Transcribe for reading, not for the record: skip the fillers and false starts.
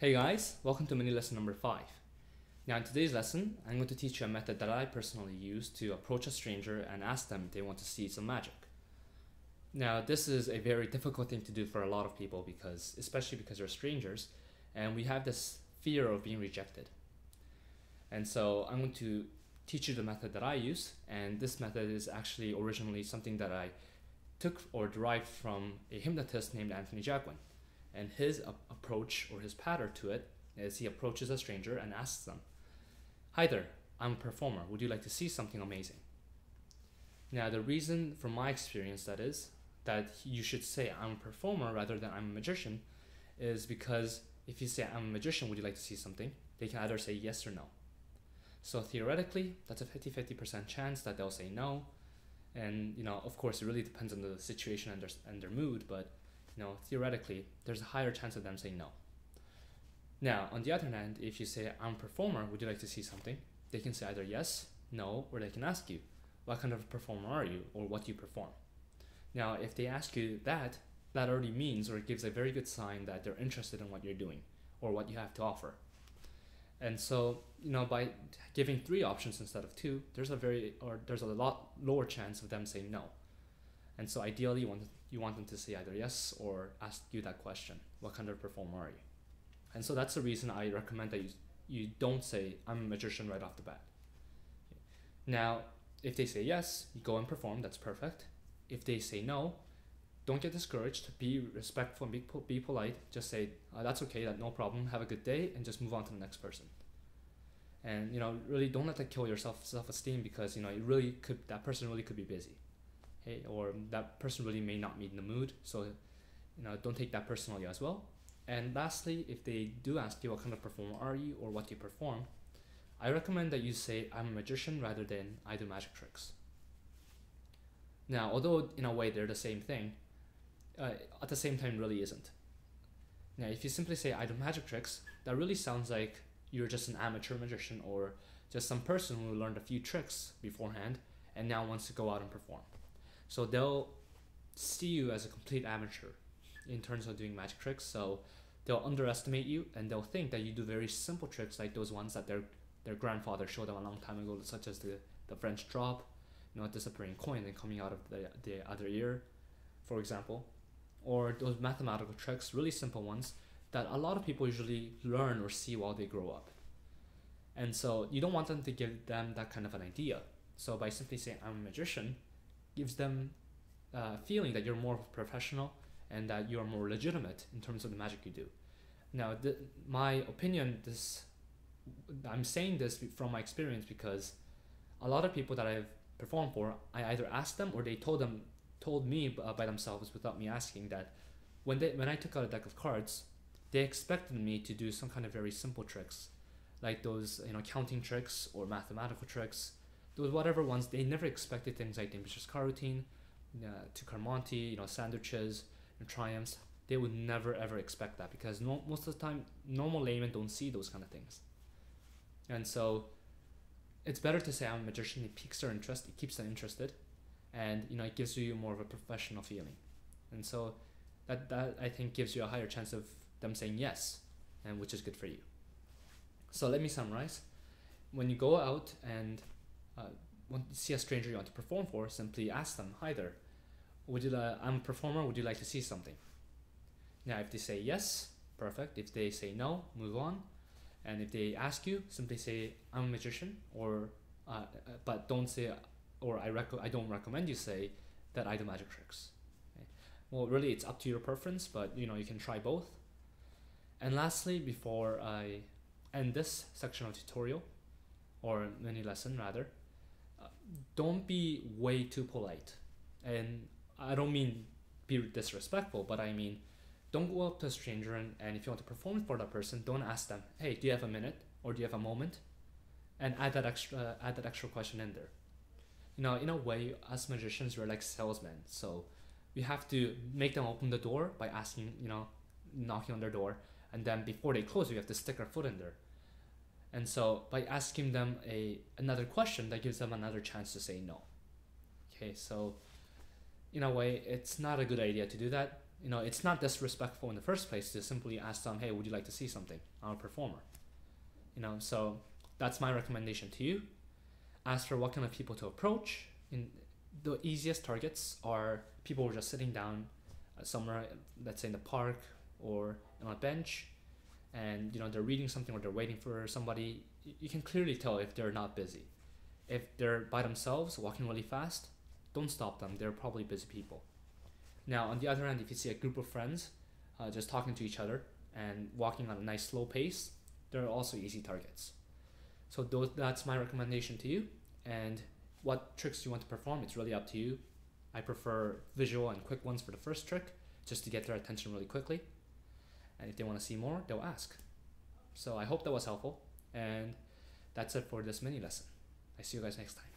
Hey guys, welcome to mini lesson number 5. Now in today's lesson, I'm going to teach you a method that I personally use to approach a stranger and ask them if they want to see some magic. Now this is a very difficult thing to do for a lot of people especially because they're strangers and we have this fear of being rejected. And so I'm going to teach you the method that I use, and this method is actually originally something that I took or derived from a hypnotist named Anthony Jacquin. And his approach or his pattern to it is he approaches a stranger and asks them, "Hi there, I'm a performer. Would you like to see something amazing?" Now the reason from my experience that you should say I'm a performer rather than I'm a magician is because if you say I'm a magician, would you like to see something? They can either say yes or no. So theoretically, that's a 50-50% chance that they'll say no. And of course it really depends on the situation and their mood, but theoretically, there's a higher chance of them saying no. Now, on the other hand, if you say, "I'm a performer, would you like to see something?" They can say either yes, no, or they can ask you, "What kind of a performer are you?" or "What do you perform?" Now, if they ask you that already means, or it gives a very good sign that they're interested in what you're doing or what you have to offer. And so, by giving 3 options instead of 2, there's a lot lower chance of them saying no. And so ideally, you want them to say either yes or ask you that question, "What kind of performer are you?" And so that's the reason I recommend that you don't say "I'm a magician" right off the bat. Now, if they say yes, you go and perform, that's perfect. If they say no, don't get discouraged, be respectful and be polite. Just say, "That's okay, no problem, have a good day," and just move on to the next person. And really don't let that kill your self-esteem, because that person really could be busy. Or that person really may not be in the mood, so don't take that personally as well. And lastly, if they do ask you "What kind of performer are you?" or "What do you perform?" I recommend that you say "I'm a magician" rather than "I do magic tricks." Now, although in a way they're the same thing, at the same time really isn't. Now, if you simply say "I do magic tricks," that really sounds like you're just an amateur magician or just some person who learned a few tricks beforehand and now wants to go out and perform. So they'll see you as a complete amateur in terms of doing magic tricks. So they'll underestimate you and they'll think that you do very simple tricks like those ones that their grandfather showed them a long time ago, such as the French drop, disappearing coin and coming out of the other ear, for example. Or those mathematical tricks, really simple ones that a lot of people usually learn or see while they grow up. And so you don't want them to give them that kind of an idea. So by simply saying "I'm a magician," gives them a feeling that you're more of a professional and that you are more legitimate in terms of the magic you do. Now, my opinion, I'm saying this from my experience because a lot of people that I've performed for, I either asked them or they told me by themselves without me asking that when I took out a deck of cards, they expected me to do some kind of very simple tricks, like those counting tricks or mathematical tricks. Those whatever ones, they never expected things like the ambitious car routine, to Carmonti, sandwiches, and triumphs. They would never ever expect that because most of the time, normal laymen don't see those kind of things. And so, it's better to say "I'm a magician." It piques their interest, it keeps them interested, and it gives you more of a professional feeling. And so, that I think gives you a higher chance of them saying yes, and which is good for you. So let me summarize. When you go out and when you see a stranger you want to perform for, simply ask them, "Hi there, I'm a performer, would you like to see something?" Now, if they say yes, perfect. If they say no, move on. And if they ask you, simply say "I'm a magician," or but don't say, or I don't recommend you say that "I do magic tricks." Okay? Well, really, it's up to your preference, but you can try both. And lastly, before I end this section of tutorial, or mini lesson rather, don't be way too polite. And I don't mean be disrespectful, but I mean don't go up to a stranger and if you want to perform for that person, don't ask them, "Hey, do you have a minute?" or "Do you have a moment?" and add that extra question in there. In a way, as magicians, we're like salesmen, so we have to make them open the door by asking, knocking on their door, and then before they close, we have to stick our foot in there. And so by asking them another question, that gives them another chance to say no. Okay, so in a way, it's not a good idea to do that. You know, it's not disrespectful in the first place to simply ask them, hey, would you like to see something? I'm a performer. You know, so that's my recommendation to you. As for what kind of people to approach, the easiest targets are people who are just sitting down somewhere, let's say in the park or on a bench, and you know, they're reading something or they're waiting for somebody. You can clearly tell if they're not busy. If they're by themselves walking really fast, don't stop them. They're probably busy people. Now, on the other hand, if you see a group of friends just talking to each other and walking on a nice slow pace, they're also easy targets. So that's my recommendation to you. And what tricks you want to perform, it's really up to you. I prefer visual and quick ones for the first trick, just to get their attention really quickly. And if they want to see more, they'll ask. So I hope that was helpful. And that's it for this mini lesson. I see you guys next time.